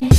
Yeah.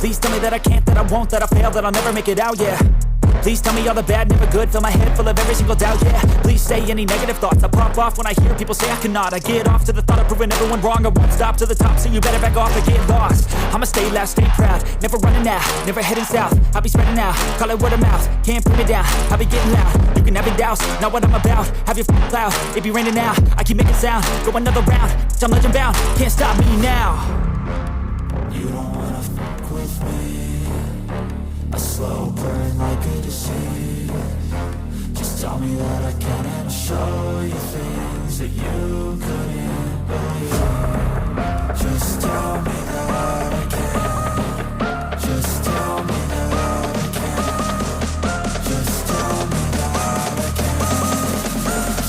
Please tell me that I can't, that I won't, that I fail, that I'll never make it out, yeah. Please tell me all the bad, never good, fill my head full of every single doubt, yeah. Please say any negative thoughts, I pop off when I hear people say I cannot. I get off to the thought of proving everyone wrong, I won't stop to the top, so you better back off and get lost. I'ma stay loud, stay proud, never running out, never heading south. I'll be spreading out, call it word of mouth, can't put me down, I'll be getting loud. You can have your doubts, not what I'm about, have your f***ing cloud, it be raining now. I keep making sound, go another round, I'm legend bound, can't stop me now. You don't wanna fuck with me, a slow burn like a disease. Just tell me that I can and I'll show you things that you couldn't believe. Just tell me that I can. Just tell me that I can. Just tell me that I can.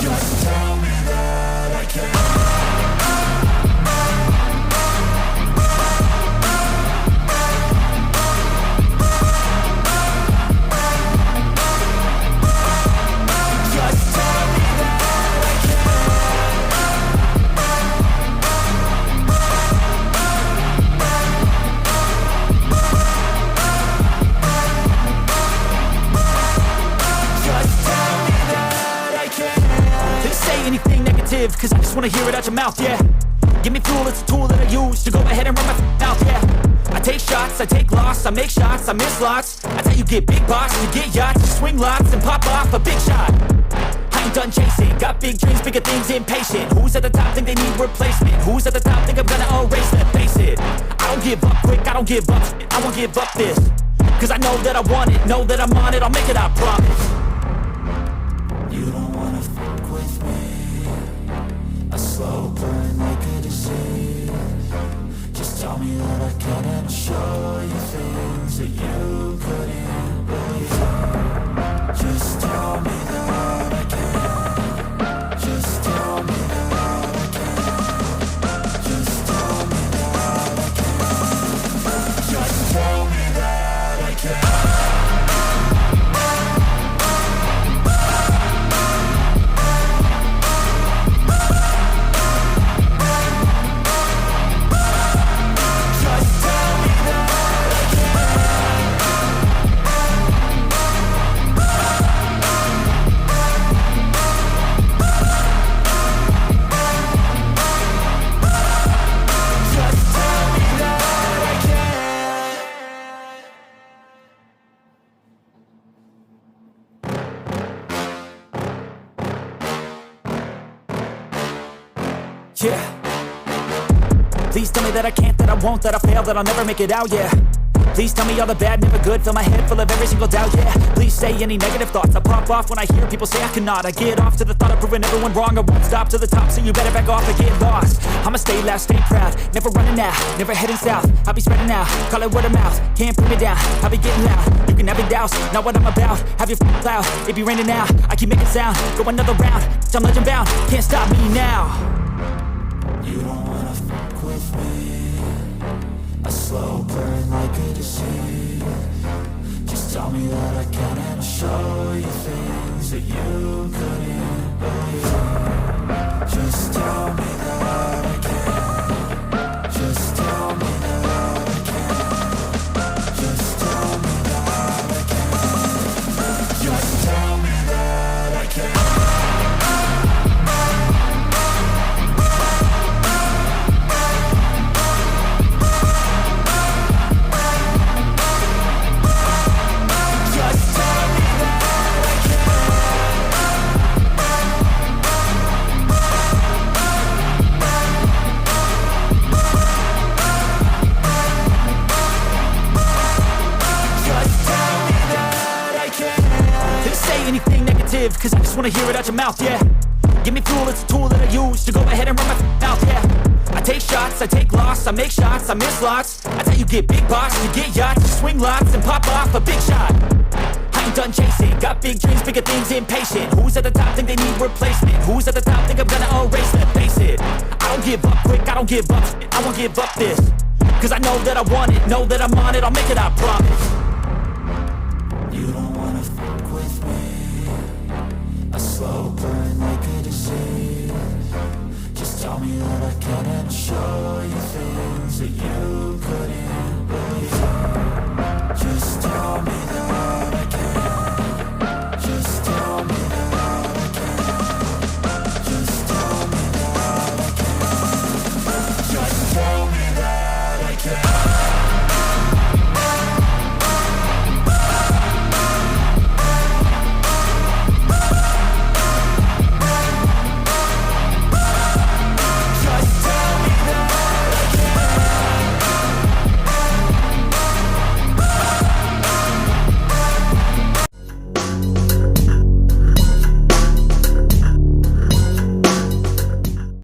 Just tell me that I can. Cause I just wanna hear it out your mouth, yeah. Give me fuel, it's a tool that I use to go ahead and run my mouth, yeah. I take shots, I take loss, I make shots, I miss lots. That's how you get big boss, you get yachts, you swing lots and pop off a big shot. I ain't done chasing, got big dreams, bigger things, impatient. Who's at the top think they need replacement? Who's at the top think I'm gonna erase them? Face it, give up quick, I don't give up shit, I won't give up this. Cause I know that I want it, know that I'm on it, I'll make it, I promise. You don't wanna fuck with me. A slow burn like a disease. Just tell me that I can and I'll show you things that you couldn't believe. Just tell me that I can. Just tell me that I can. Just tell me that I can. Just tell me that I can. Yeah. Please tell me that I can't, that I won't, that I fail, that I'll never make it out, yeah. Please tell me all the bad, never good, fill my head full of every single doubt, yeah. Please say any negative thoughts, I pop off when I hear people say I cannot. I get off to the thought of proving everyone wrong, I won't stop to the top, so you better back off and get lost. I'ma stay loud, stay proud, never running out, never heading south. I'll be spreading out, call it word of mouth, can't put me down, I'll be getting loud. You can have your doubts, not what I'm about, have your cloud, it be raining now, I keep making sound, go another round, I'm legend bound, can't stop me now. You don't wanna fuck with me. A slow burn like a disease. Just tell me that I can and I'll show you things that you couldn't believe. Just tell me that I can. Just tell me that I can. Just tell me that I can. Just tell me that I can. Cause I just wanna hear it out your mouth, yeah. Give me fuel, it's a tool that I use to go ahead and run my mouth, yeah. I take shots, I take loss, I make shots, I miss lots. That's how you get big boss, you get yachts, you swing lots and pop off a big shot. I ain't done chasing, got big dreams, bigger things, impatient. Who's at the top think they need replacement? Who's at the top think I'm gonna erase them? Face it, I don't give up quick, I don't give up shit, I won't give up this. Cause I know that I want it, know that I'm on it, I'll make it, I promise. You don't wanna fuck with me. A slow burn like a disease. Just tell me that I can and I'll show